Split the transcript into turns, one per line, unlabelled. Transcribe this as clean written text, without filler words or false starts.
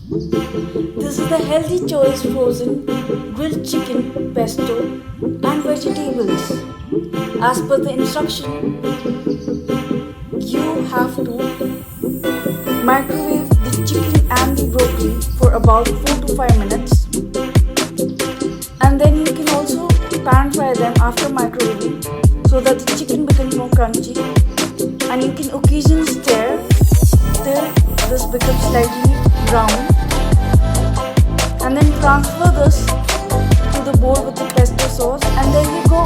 This is the healthy choice frozen grilled chicken, pesto, and vegetables. As per the instruction, you have to microwave the chicken and the broccoli for about 4 to 5 minutes, and then you can also pan fry them after microwaving so that the chicken becomes more crunchy, and you can occasionally stir till this becomes slightly brown, and then transfer this to the bowl with the pesto sauce, and there you go.